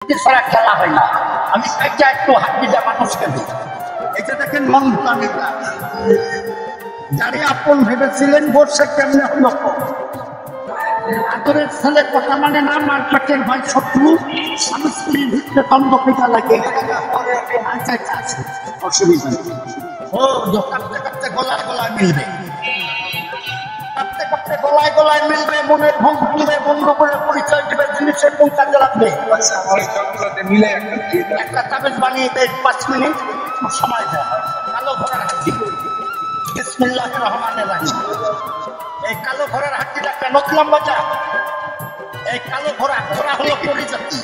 ছাড়া খেলা হয় না। আমি চাইটা একটু হাড্ডিটা মানুষকে দিই। এটা দেখেন মন ভুলানিটা যারে আপন ভেবেছিলেন বসে কেমনে হলো আদরের ছেলে কথা মানে না, মার্কেটের ভাই শত্রু, স্বামী স্ত্রীর ভিতরে দ্বন্দ্ব পেটা লাগে। আচ্ছা আচ্ছা আছে, অসুবিধা নেই। ও কাঁপতে কাঁপতে গলায় গলায় মিলবে, কাঁপতে কাঁপতে গলায় গলায় মিলবে, মনের ভুল ভুলবে, বন্ধ করে পরিচয় দেবে, জিনিসের কোন কাজে লাগবে। মিলে একটা কাগজ বানিয়ে দেয় 5 মিনিট সময় দেয়। কালো ঘোড়ার হাড্ডি, বিসমিল্লাহির রহমানির রহিম। এই কালো ঘোড়ার হাড্ডিটা কেন দিলাম বাজা? এই কালো ঘোড়া, ঘোড়া হলো পরিজাতি,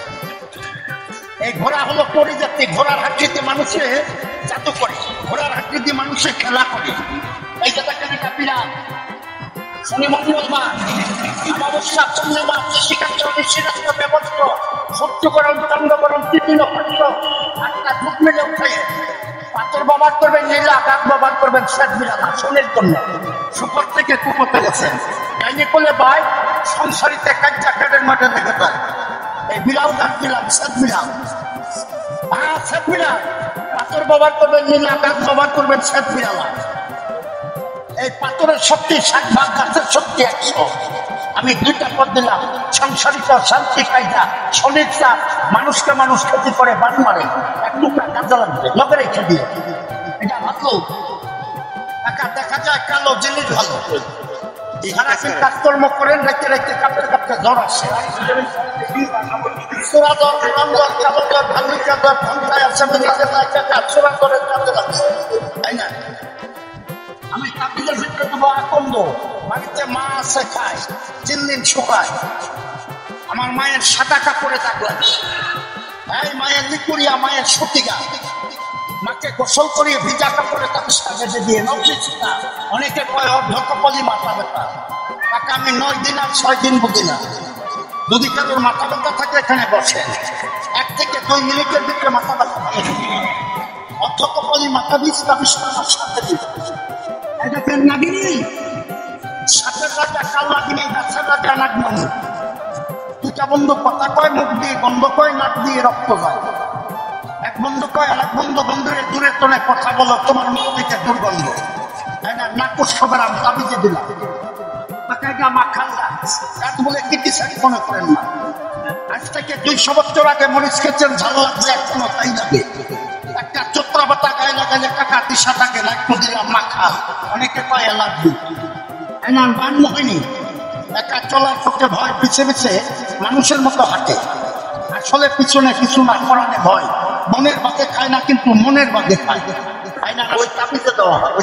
এই ঘোড়া হলো পরিজাতি। ঘোড়ার হাড্ডিতে মানুষে জাদু করে, ঘোড়ার হাড্ডি দিয়ে মানুষে খেলা করে। এই জায়গা কেন কাপিরা শনি মঙ্গলবার অমাবস্যা পূর্ণিমা কৃষিকার্য ব্যবস্থ সত্যকরণ চন্দ্রকরণ তৃতীয় খণ্ড একটা ধূপ মিলে উঠে পাথর ব্যবহার করবেন, নীলা গাছ ব্যবহার করবেন, শ্বেত বিড়ালা শনির জন্য। সুপর থেকে কুপতে গেছেন ডাইনি করলে ভাই সংসারিতে কাজা কাঠের মাঠে দেখে যায়। এই বিড়াল গাছ দিলাম, শ্বেত বিড়াল, হ্যাঁ শ্বেত বিড়াল। পাথর ব্যবহার করবেন, নীলা গাছ ব্যবহার করবেন, শ্বেত বিড়ালা। এই পাথরের শক্তি 60 ভাগ, গাছের শক্তি 100। আমি 2টা পদ দিলাম, সংসারিত শান্তি কায়দা, শনির চাপ, মানুষকে মানুষ ক্ষতি করে, বান মারে, একটু কাজে লাগবে লগে রেখে দিয়ে। এটা ভালো টাকা দেখা যায়, কালো জিনিস ভালো। সারাদিন কাজকর্ম করেন, রেখে রেখে কাঁপতে কাঁপতে জ্বর আসে। চোরা জ্বর, গরম জ্বর, কালো জ্বর, ভাল্লুকা জ্বর, ঘন্টায় আসে, চোরা জ্বরের কাজে লাগছে, তাই না? আমি কাপিলের ভিতরে দেবো আকন্দ। বাড়িতে মা আছে, খায় 3 দিন শুকায়। আমার মায়ের সাদা কাপড়ে দাগ লাগে, এই মায়ের লিকুরিয়া, মায়ের সতিকা, মাকে গোসল করিয়ে ভিজা কাপড়ে তাপসা বেঁধে দিয়ে নবলিকা। অনেকে কয় অর্ধকপলি মাথা ব্যথা, তাকে আমি 9 দিন আর 6 দিন বুঝি না। যদি কারোর মাথা ব্যথা থাকে এখানে বসে, 1 থেকে 2 মিনিটের ভিতরে মাথা ব্যথা ভালো। অর্ধকপলি মাথা বিষ তাপসার সাথে দিতে দেখেন নাগিনি, সাথে রাজা কাল লাগিনি, গাছের রাজা নাগমণি। 2টা বন্ধু কথা কয়, মুখ দিয়ে গন্ধ কয়, নাক দিয়ে রক্ত যায়। এক বন্ধু কয় আর এক বন্ধু, বন্ধুরে দূরে তোলে কথা বলো, তোমার মুখ থেকে দুর্গন্ধ, তাই না? নাকুশ খবর আমি তাবিজে দিলাম, বলে কি সারি মনে করেন না। আজ থেকে 200 বছর আগে মরিচ খেয়েছেন, ঝাল লাগছে এখনো তাই লাগে। একটা চোত্রাপাতা গায়ে লাগালে কাকা দিশা থাকে না, একটু দিলাম মাখা, অনেকে কয় লাগবে। বান মোহিনী একা চলার পক্ষে ভয়, পিছে পিছে মানুষের মতো হাঁটে, আসলে পিছনে কিছু না, করানে ভয়। মনের বাদে খায় না, কিন্তু মনের বাদে খায়, তাই না? ওই তাবিজে দেওয়া হয়।